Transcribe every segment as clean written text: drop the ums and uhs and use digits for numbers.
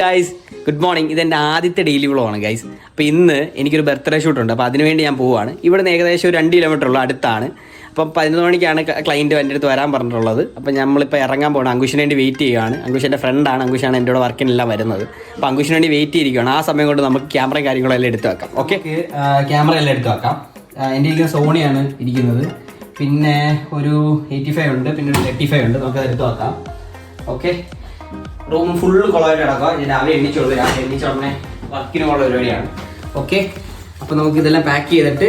Guys good morning. ഇതെൻ്റെ ആദ്യത്തെ daily വ്ളോഗാണ് ഗൈസ്. അപ്പോൾ ഇന്ന് എനിക്കൊരു ബർത്ത്ഡേ ഷൂട്ടുണ്ട്. അപ്പോൾ അതിനുവേണ്ടി ഞാൻ പോവുകയാണ്. ഇവിടെ നിന്ന് ഏകദേശം ഒരു 2 കിലോമീറ്റർ ഉള്ള അടുത്താണ്. അപ്പം 11 മണിക്കാണ് ക്ലയൻറ്റ് എൻ്റെ അടുത്ത് വരാൻ പറഞ്ഞിട്ടുള്ളത്. അപ്പോൾ നമ്മളിപ്പോൾ ഇറങ്ങാൻ പോകണം. അങ്കുഷിന് വേണ്ടി വെയിറ്റ് ചെയ്യുകയാണ്. അങ്കുഷിൻ്റെ ഫ്രണ്ടാണ്. അങ്കുഷാണ് എൻ്റെ കൂടെ വർക്കിനെല്ലാം വരുന്നത്. അപ്പോൾ അങ്കുഷിന് വേണ്ടി വെയിറ്റ് ചെയ്തിരിക്കുകയാണ്. ആ സമയം കൊണ്ട് നമുക്ക് ക്യാമറയും കാര്യങ്ങളെല്ലാം എടുത്ത് വെക്കാം. ഓക്കെ, ക്യാമറ എല്ലാം എടുത്ത് വെക്കാം. എൻ്റെ ഇരിക്കുന്ന സോണിയാണ് ഇരിക്കുന്നത്. പിന്നെ ഒരു 85 ഉണ്ട്, പിന്നെ ഒരു 35 ഉണ്ട്. നമുക്കത് എടുത്ത് വെക്കാം. ഓക്കെ, റൂം ഫുള്ള് കുളമായിട്ട് കിടക്കുക. ഞാൻ രാവിലെ എണ്ണിച്ചോളൂ. രാവിലെ എണ്ണിച്ച ഉടനെ വർക്കിന് പോകുന്ന പരിപാടിയാണ്. ഓക്കെ, അപ്പോൾ നമുക്ക് ഇതെല്ലാം പാക്ക് ചെയ്തിട്ട്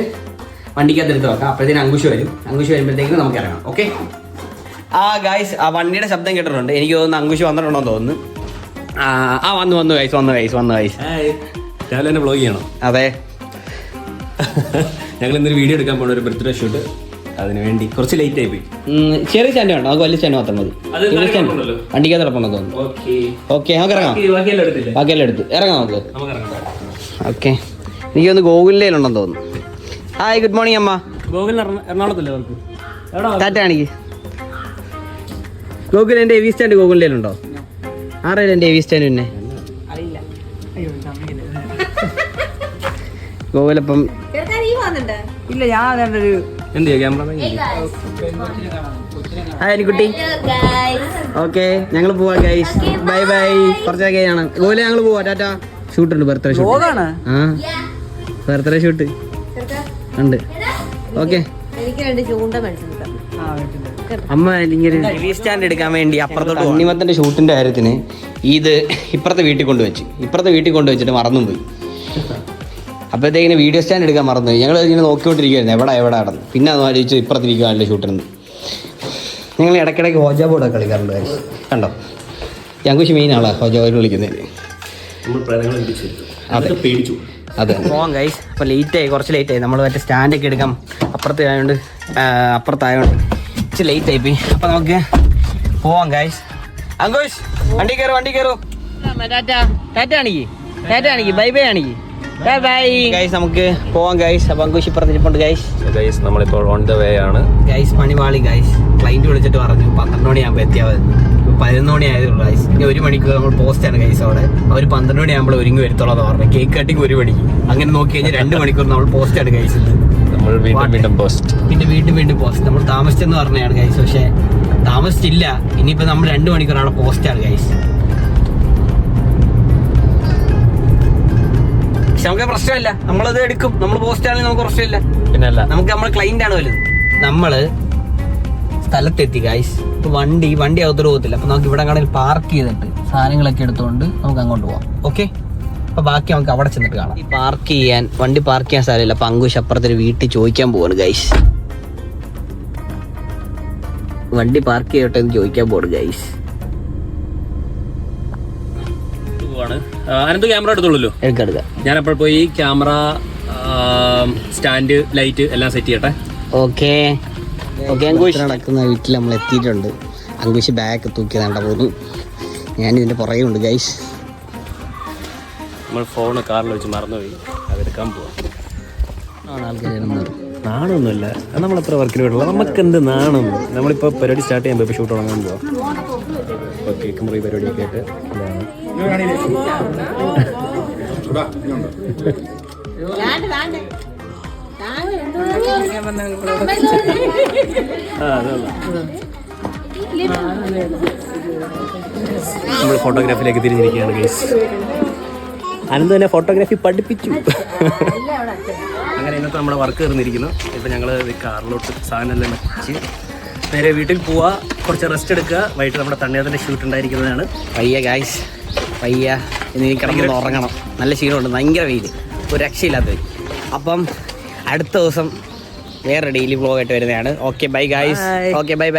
വണ്ടിക്കകത്ത് എടുത്ത് വെക്കാം. അപ്പോഴത്തേനും അങ്കുഷ് വരും. അങ്കുഷ് വരുമ്പോഴത്തേക്കും നമുക്ക് ഇറങ്ങാം. ഓക്കെ, ഗൈസ്, ആ വണ്ടിയുടെ ശബ്ദം കേട്ടിട്ടുണ്ട്. എനിക്ക് തോന്നുന്നു അങ്കുഷ് വന്നിട്ടുണ്ടോ തോന്നുന്നു. വന്നു ഗൈസ്. രാവിലെ തന്നെ വ്ളോഗ് ചെയ്യണം. അതെ, ഞങ്ങൾ ഇന്നൊരു വീഡിയോ എടുക്കാൻ പോകണം, ഒരു ബർത്ത്ഡേ ഷൂട്ട്. അതിന് വേണ്ടി കുറച്ച് ലേറ്റ് ആയി പോയി. ചെറിയ സ്റ്റാൻഡ് വേണം, നമുക്ക് വലിയ സ്റ്റാൻഡ് മാത്രം മതി. വണ്ടിക്കകത്ത് കിടപ്പുണ്ടോ തോന്നുന്നു. ഓക്കെ, നമുക്ക് ഇറങ്ങാം. ബാക്കിയെല്ലാം എടുത്ത് ഇറങ്ങാം നമുക്ക്. ഓക്കെ, എനിക്കൊന്ന് ഗോകുലിലുണ്ടെന്ന് തോന്നുന്നു. ഹായ്, ഗുഡ് മോർണിംഗ് അമ്മ. ഗോകുൽ എറണാകുളത്തല്ലേ വർക്ക്? ടാറ്റ ആണെങ്കിൽ ഗോകുൽ. എൻ്റെ ഹെവി സ്റ്റാൻഡ് ഗോകുലിലുണ്ടോ? ആരായാലും എൻ്റെ ഹെവി സ്റ്റാൻഡ് പിന്നെ ഗോകുലപ്പം ഇല്ല. ഞാൻ എന്ത് ചെയ്യാ ക്യാമറ? ഹായ് അനിക്കുട്ടി. ഓക്കെ, ഞങ്ങൾ പോവാ ഗൈസ്. Bye bye. കുറച്ചൊക്കെ ആണ് ഗോകുല, ഞങ്ങൾ പോവാ. ടാറ്റ. ഷൂട്ടുണ്ട്, ബർത്ത്ഡേ ഷൂട്ട്. ബർത്ത്ഡേ ഷൂട്ട് ഉണ്ട്. ഓക്കെ, അമ്മ ഇങ്ങനെ ഹെവി സ്റ്റാൻഡ് എടുക്കാൻ വേണ്ടി അപ്പുറത്തോട്ട് അണ്ണിമത്തൻ്റെ ഷൂട്ടിൻ്റെ കാര്യത്തിന് ഇത് ഇപ്പുറത്തെ വീട്ടിൽ കൊണ്ടുവച്ചിട്ട് മറന്നും പോയി. അപ്പോഴത്തേക്കിന് വീഡിയോ സ്റ്റാൻഡ് എടുക്കാൻ മറന്നുപോയി. ഞങ്ങൾ ഇങ്ങനെ നോക്കിക്കൊണ്ടിരിക്കുകയായിരുന്നു എവിടെ നടന്നു. പിന്നെ അത് ആലോചിച്ചു ഇപ്പുറത്തിരിക്കുകയാണല്ലോ ഷൂട്ടിരുന്ന്. ഞങ്ങൾ ഇടയ്ക്കിടയ്ക്ക് ഹോജ ബോർഡൊക്കെ കളിക്കാറുണ്ട്. കണ്ടോ, അങ്കുഷ് മെയിൻ ആളാണ് ഹോജ ബോർഡ് വിളിക്കുന്നതിന്. അതെ, പോവാം ഗൈസ്. അപ്പോൾ കുറച്ച് ലേറ്റായി. നമ്മൾ മറ്റേ സ്റ്റാൻഡൊക്കെ എടുക്കാം അപ്പുറത്തായതുകൊണ്ട് ഇച്ചിരി ലേറ്റ് ആയിപ്പോയി. അപ്പോൾ നമുക്ക് പോവാം ഗൈസ്. അങ്കുഷ്, വണ്ടി കയറും. ടാറ്റ ആണെങ്കിൽ ബൈ ബൈ ആണെങ്കിൽ ബൈ ബൈ ഗൈസ്. നമുക്ക് പോവാം ഗൈസ്. അപ്പോൾ അങ്കുഷ് ഇപ്പുറത്തിരിപ്പുണ്ട് ഗൈസ്. നമ്മളിപ്പോൾ ഓൺ ദ വേ ആണ് ഗൈസ്. പണിപാളി ഗൈസ്. ക്ലൈൻറ്റ് വിളിച്ചിട്ട് പറഞ്ഞു 12 മണിയാകുമ്പോൾ എത്തിയാൽ മതി. 11 മണി ആയതുള്ളൂ ഗൈസ്. ഇനി 1 മണിക്കൂർ നമ്മൾ പോസ്റ്റാണ് ഗൈസ്. അവിടെ അവർ 12 മണിയാകുമ്പോൾ ഒരുങ്ങി വരുത്തോളം പറഞ്ഞു. കേക്ക് കട്ടിങ് 1 മണിക്ക്. അങ്ങനെ നോക്കി കഴിഞ്ഞാൽ 2 മണിക്കൂർ നമ്മൾ പോസ്റ്റാണ് ഗൈസ്. നമ്മൾ വീണ്ടും പോസ്റ്റ്, പിന്നെ വീണ്ടും പോസ്റ്റ്. നമ്മൾ താമസിച്ചെന്ന് പറഞ്ഞതാണ് ഗൈസ്. പക്ഷേ താമസിച്ചില്ല. ഇനിയിപ്പോൾ നമ്മൾ 2 മണിക്കൂറാണ് പോസ്റ്റാണ് ഗൈസ്. പക്ഷെ നമുക്ക് പ്രശ്നമില്ല, നമ്മളത് എടുക്കും. നമ്മൾ പോസ്റ്റ് ആണെങ്കിൽ നമുക്ക് പ്രശ്നമില്ല. പിന്നല്ല, നമുക്ക് നമ്മൾ ക്ലൈന്റ് ആണ് വലുത്. നമ്മള് സ്ഥലത്തെത്തി ഗൈസ്. ഇപ്പൊ വണ്ടി അകത്തോട്ട് പോകത്തില്ല. അപ്പൊ നമുക്ക് ഇവിടെ കടയിൽ പാർക്ക് ചെയ്തിട്ട് സാധനങ്ങളൊക്കെ എടുത്തുകൊണ്ട് നമുക്ക് അങ്ങോട്ട് പോവാം. ഓക്കെ, അപ്പൊ ബാക്കി നമുക്ക് അവിടെ ചെന്നിട്ട് കാണാം. വണ്ടി പാർക്ക് ചെയ്യാൻ സ്ഥലമില്ല. അപ്പൊ അങ്കുഷ് അപ്പുറത്തൊരു വീട്ടിൽ ചോദിക്കാൻ പോവാണ് ഗൈസ്. വണ്ടി പാർക്ക് ചെയ്യട്ടെ എന്ന് ചോദിക്കാൻ പോവാണ് ഗൈസ്. അനന്ത് ക്യാമറ എടുത്തോളൂ. എടുക്കാം. ഞാൻ അപ്പോൾ പോയി ക്യാമറ, സ്റ്റാൻഡ്, ലൈറ്റ് എല്ലാം സെറ്റ് ചെയ്യട്ടെ. ഓക്കെ, അങ്കുഷ് നടക്കുന്ന വീട്ടിൽ നമ്മൾ എത്തിയിട്ടുണ്ട്. അങ്കുഷ് ബാഗ് തൂക്കി വേണ്ട പോകുന്നു. ഞാൻ ഇതിന്റെ പുറകെ ഉണ്ട് ഗൈസ്. നമ്മൾ ഫോണ് കാറിൽ വെച്ച് മറന്നുപോയി, അതെടുക്കാൻ പോവാം. ആൾക്കാർ നാണമൊന്നുമില്ല, നമ്മൾ എത്ര വർക്കിന് വിടുള്ളൂ. നമുക്ക് എന്ത് നാണം. നമ്മളിപ്പോൾ പരിപാടി സ്റ്റാർട്ട് ചെയ്യാൻ ഇപ്പോൾ ഷൂട്ട് തുടങ്ങാൻ പോവാം. ഇപ്പോൾ കേക്ക് മുറി പരിപാടിയൊക്കെ ആയിട്ട് നമ്മൾ ഫോട്ടോഗ്രാഫിയിലേക്ക് തിരിഞ്ഞിരിക്കുകയാണ് ഗൈസ്. അനന്ത് തന്നെ ഫോട്ടോഗ്രാഫി പഠിപ്പിച്ചു. അങ്ങനെ ഇന്നത്തെ നമ്മുടെ വർക്ക് തീർന്നിരിക്കുന്നു. ഇപ്പം ഞങ്ങൾ കാറിലോട്ട് സാധനമെല്ലാം വെച്ച് നേരെ വീട്ടിൽ പോവുക, കുറച്ച് റെസ്റ്റ് എടുക്കുക. വൈകിട്ട് നമ്മുടെ തണ്ണീർത്തിൻ്റെ ഷൂട്ട് ഉണ്ടായിരിക്കുന്നതാണ്. പയ്യ ഗൈസ്, ഇന്ന് എനിക്ക് കിടന്ന് ഉറങ്ങണം. നല്ല ക്ഷീണമുണ്ട്, ഭയങ്കര വെയിൽ, ഒരു രക്ഷയില്ലാത്ത വെയിൽ. അപ്പം അടുത്ത ദിവസം വേറെ ഡെയിലി വ്ളോഗായിട്ട് വരുന്നതാണ്. Okay bye guys. Okay bye.